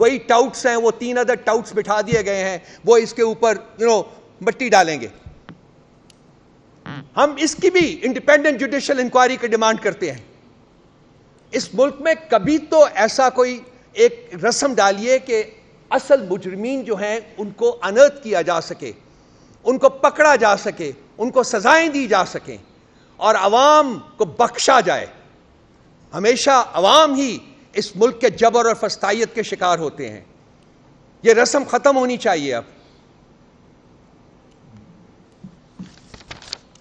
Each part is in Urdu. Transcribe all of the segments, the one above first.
وہی ٹاؤٹس ہیں، وہ 3 ادر ٹاؤٹس بٹھا دیے گئے ہیں، وہ اس کے اوپر مٹی ڈالیں گے. ہم اس کی بھی انڈیپینڈنٹ جوڈیشل انکوائری کی ڈیمانڈ کرتے ہیں. اس ملک میں کبھی تو ایسا کوئی ایک رسم ڈالیے کہ اصل مجرمین جو ہیں ان کو انرتھ کیا جا سکے، ان کو پکڑا جا سکے، ان کو سزائیں دی جا سکیں اور عوام کو بخشا جائے. ہمیشہ عوام ہی اس ملک کے جبر اور فسطائیت کے شکار ہوتے ہیں. یہ رسم ختم ہونی چاہیے. اب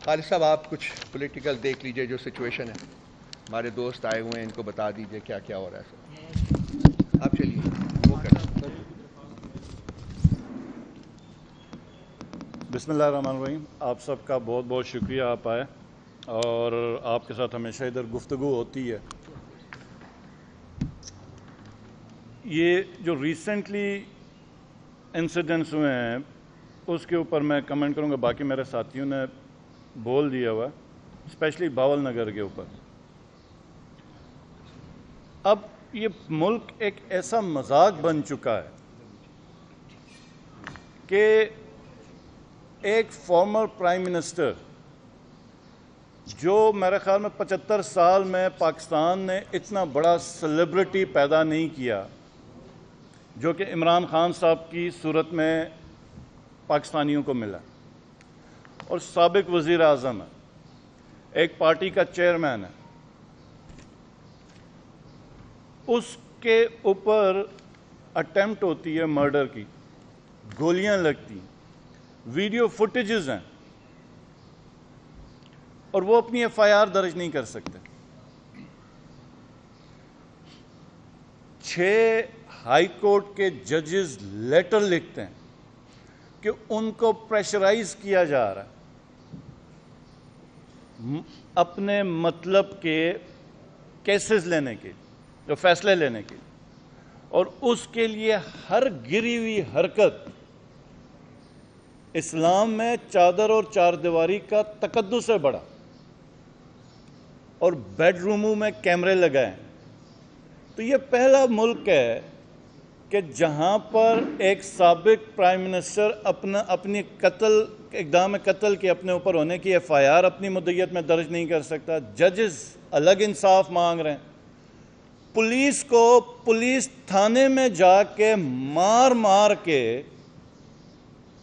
خالد صاحب آپ کچھ پولیٹیکل دیکھ لیجئے جو سچویشن ہے. ہمارے دوست آئے ہوئے ہیں، ان کو بتا دیجئے کیا کیا ہو رہا ہے. سر آپ چلیے وہ کریں. بسم اللہ الرحمن الرحیم. آپ سب کا بہت بہت شکریہ، آپ آئے اور آپ کے ساتھ ہمیشہ ادھر گفتگو ہوتی ہے. یہ جو ریسنٹلی انسیڈنٹس ہوئے ہیں اس کے اوپر میں کمنٹ کروں گا، باقی میرے ساتھیوں نے بول دیا ہوا، اسپیشلی باول نگر کے اوپر. اب یہ ملک ایک ایسا مذاق بن چکا ہے کہ ایک فارمر پرائم منسٹر جو میرے خیال میں 75 سال میں پاکستان نے اتنا بڑا سیلیبریٹی پیدا نہیں کیا جو کہ عمران خان صاحب کی صورت میں پاکستانیوں کو ملا، اور سابق وزیر اعظم ہے، ایک پارٹی کا چیئرمین ہے. اس کے اوپر اٹیمپٹ ہوتی ہے مرڈر کی، گولیاں لگتی، ویڈیو فوٹیجز ہیں، اور وہ اپنی ایف آئی آر درج نہیں کر سکتے. 6 ہائی کورٹ کے ججز لیٹر لکھتے ہیں کہ ان کو پریشرائز کیا جا رہا ہے اپنے مطلب کے کیسز لینے کے، جو فیصلے لینے کے، اور اس کے لیے ہر گری ہوئی حرکت اسلام میں چادر اور چار دیواری کا تقدس سے بڑھا، اور بیڈ روموں میں کیمرے لگائے. تو یہ پہلا ملک ہے کہ جہاں پر ایک سابق پرائم منسٹر اپنی اقدام قتل کے اپنے اوپر ہونے کی ایف آئی آر اپنی مدعیت میں درج نہیں کر سکتا. ججز الگ انصاف مانگ رہے ہیں. پولیس تھانے میں جا کے مار کے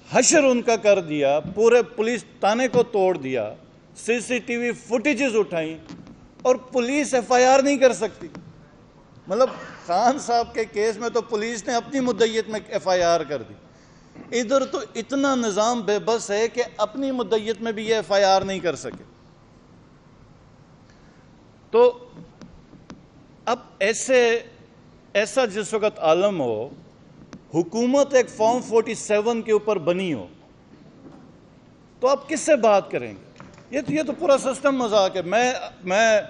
حشر ان کا کر دیا، پورے پولیس تھانے کو توڑ دیا، CCTV فوٹیجز اٹھائیں، اور پولیس ایف آئی آر نہیں کر سکتی. مطلب خان صاحب کے کیس میں تو پولیس نے اپنی مدعیت میں ایف آئی آر کر دی. ادھر تو اتنا نظام بے بس ہے کہ اپنی مدعیت میں بھی یہ ایف آئی آر نہیں کر سکے. تو اب ایسا جس وقت عالم ہو، حکومت ایک فارم 47 کے اوپر بنی ہو، تو آپ کس سے بات کریں گے؟ یہ تو پورا سسٹم مذاق ہے. میں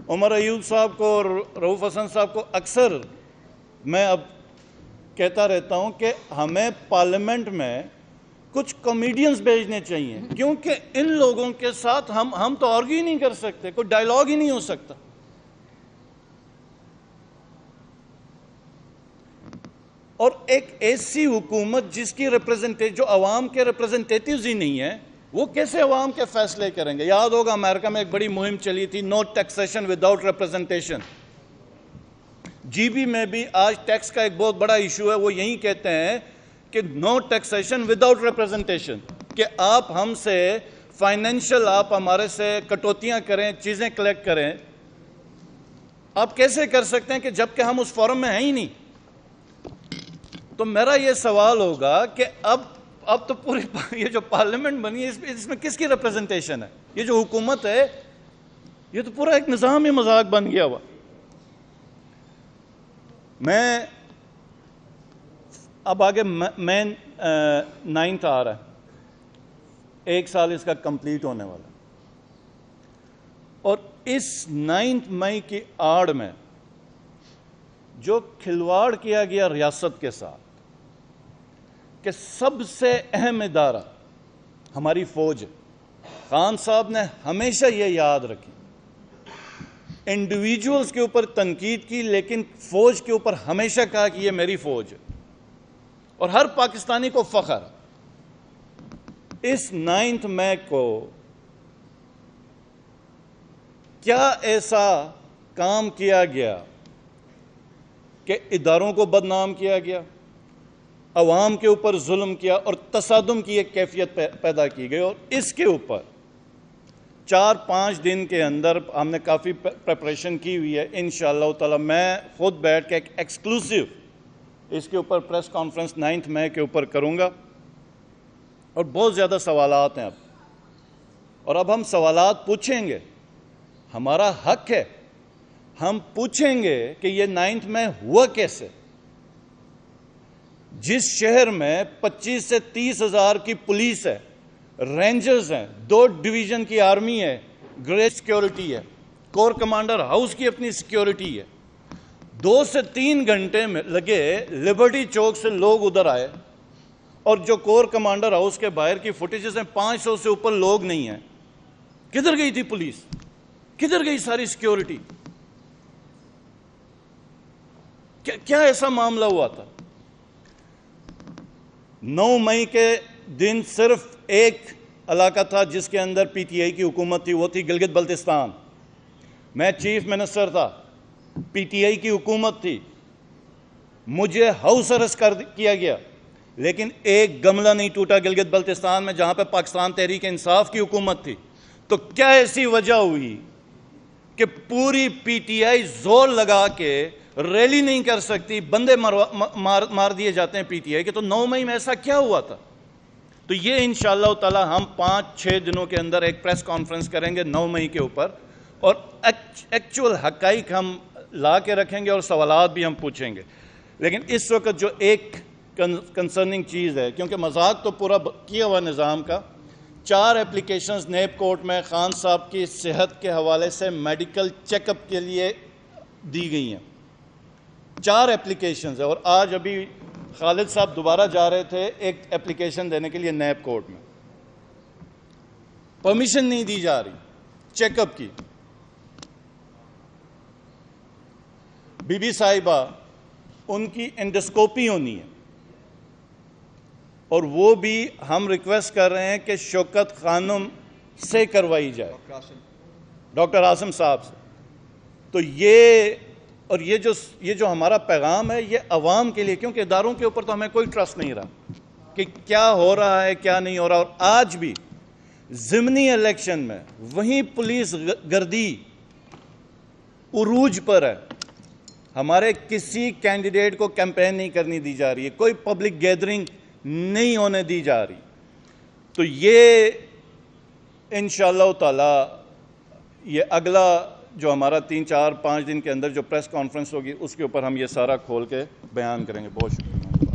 عمر ایوب صاحب کو اور رؤوف حسن صاحب کو اکثر میں اب کہتا رہتا ہوں کہ ہمیں پارلیمنٹ میں کچھ کامیڈینز بھیجنے چاہیے، کیونکہ ان لوگوں کے ساتھ ہم تو آرگیو ہی نہیں کر سکتے، کوئی ڈائیلاگ ہی نہیں ہو سکتا. اور ایک ایسی حکومت جس کی جو عوام کے ریپرزنٹیٹیوز ہی نہیں ہیں، وہ کیسے عوام کے فیصلے کریں گے؟ یاد ہوگا امریکہ میں ایک بڑی مہم چلی تھی، no taxation without representation. G B میں بھی آج ٹیکس کا ایک بہت بڑا ایشو ہے. وہ یہی کہتے ہیں کہ نو ٹیکسیشن وداؤٹ ریپرزنٹیشن، کہ آپ ہم سے فائنینشل، آپ ہمارے سے کٹوتیاں کریں، چیزیں کلیکٹ کریں. آپ کیسے کر سکتے ہیں کہ جبکہ ہم اس فورم میں ہیں ہی نہیں؟ تو میرا یہ سوال ہوگا کہ اب تو پوری یہ جو پارلیمنٹ بنی ہے اس میں کس کی ریپرزنٹیشن ہے؟ یہ جو حکومت ہے یہ تو پورا ایک نظام ہی مذاق بن گیا ہوا. میں اب آگے مین 9th آ رہا ہے، 1 سال اس کا کمپلیٹ ہونے والا، اور اس 9 مئی کی آڑ میں جو کھلواڑ کیا گیا ریاست کے ساتھ، کہ سب سے اہم ادارہ ہماری فوج ہے. خان صاحب نے ہمیشہ یہ یاد رکھی، انڈیویجولز کے اوپر تنقید کی، لیکن فوج کے اوپر ہمیشہ کہا کہ یہ میری فوج ہے اور ہر پاکستانی کو فخر۔ اس 9 مئی کو کیا ایسا کام کیا گیا کہ اداروں کو بدنام کیا گیا، عوام کے اوپر ظلم کیا اور تصادم کی ایک کیفیت پیدا کی گئی، اور اس کے اوپر 4-5 دن کے اندر ہم نے کافی پریپریشن کی ہوئی ہے۔ انشاءاللہ تعالی میں خود بیٹھ کے ایک ایکسکلوسیو اس کے اوپر پریس کانفرنس 9 مئی کے اوپر کروں گا، اور بہت زیادہ سوالات ہیں اور اب ہم سوالات پوچھیں گے، ہمارا حق ہے، ہم پوچھیں گے کہ یہ 9 مئی ہوا کیسے؟ جس شہر میں 25 سے 30 ہزار کی پولیس ہے، رینجرز ہیں، 2 ڈویژن کی آرمی ہے، گریڈ سیکیورٹی ہے، کور کمانڈر ہاؤس کی اپنی سیکیورٹی ہے، 2 سے 3 گھنٹے میں لگے لبرٹی چوک سے لوگ ادھر آئے، اور جو کور کمانڈر ہاؤس کے باہر کی فوٹیجز ہیں 500 سے اوپر لوگ نہیں ہیں۔ کدھر گئی تھی پولیس؟ کدھر گئی ساری سیکیورٹی؟ کیا ایسا معاملہ ہوا تھا؟ 9 مئی کے دن صرف ایک علاقہ تھا جس کے اندر پی ٹی آئی کی حکومت تھی، وہ تھی گلگت بلتستان۔ میں چیف منسٹر تھا، پی ٹی آئی کی حکومت تھی، مجھے ہاؤس ارسٹ کیا گیا، لیکن ایک گملہ نہیں ٹوٹا گلگت بلتستان میں جہاں پہ پاکستان تحریک انصاف کی حکومت تھی۔ تو کیا ایسی وجہ ہوئی کہ پوری پی ٹی آئی زور لگا کے ریلی نہیں کر سکتی، بندے مار دیے جاتے ہیں پی ٹی آئی کے؟ تو 9 مئی میں ایسا کیا ہوا تھا؟ تو یہ انشاءاللہ تعالی ہم 5-6 دنوں کے اندر ایک پریس کانفرنس کریں گے 9 مئی کے اوپر، اور ایکچول حقائق ہم لا کے رکھیں گے اور سوالات بھی ہم پوچھیں گے۔ لیکن اس وقت جو ایک کنسرننگ چیز ہے، کیونکہ مذاق تو پورا کیا ہوا نظام کا، 4 اپلیکیشنز نیب کورٹ میں خان صاحب کی صحت کے حوالے سے میڈیکل چیک اپ کے لیے دی گئی ہیں، 4 اپلیکیشنز ہیں، اور آج ابھی خالد صاحب دوبارہ جا رہے تھے ایک اپلیکیشن دینے کے لیے نیب کورٹ میں، پرمیشن نہیں دی جا رہی چیک اپ کی۔ بی بی صاحبہ ان کی انڈوسکوپی ہونی ہے، اور وہ بھی ہم ریکویسٹ کر رہے ہیں کہ شوکت خانم سے کروائی جائے، ڈاکٹر عاصم صاحب سے۔ تو یہ جو ہمارا پیغام ہے یہ عوام کے لیے، کیونکہ اداروں کے اوپر تو ہمیں کوئی ٹرسٹ نہیں رہا کہ کیا ہو رہا ہے کیا نہیں ہو رہا، اور آج بھی ضمنی الیکشن میں وہیں پولیس گردی عروج پر ہے، ہمارے کسی کینڈیڈیٹ کو کیمپین نہیں کرنی دی جا رہی ہے، کوئی پبلک گیدرنگ نہیں ہونے دی جا رہی۔ تو یہ انشاءاللہ تعالی یہ اگلا جو ہمارا 3-4-5 دن کے اندر جو پریس کانفرنس ہوگی اس کے اوپر ہم یہ سارا کھول کے بیان کریں گے۔ بہت شکریہ۔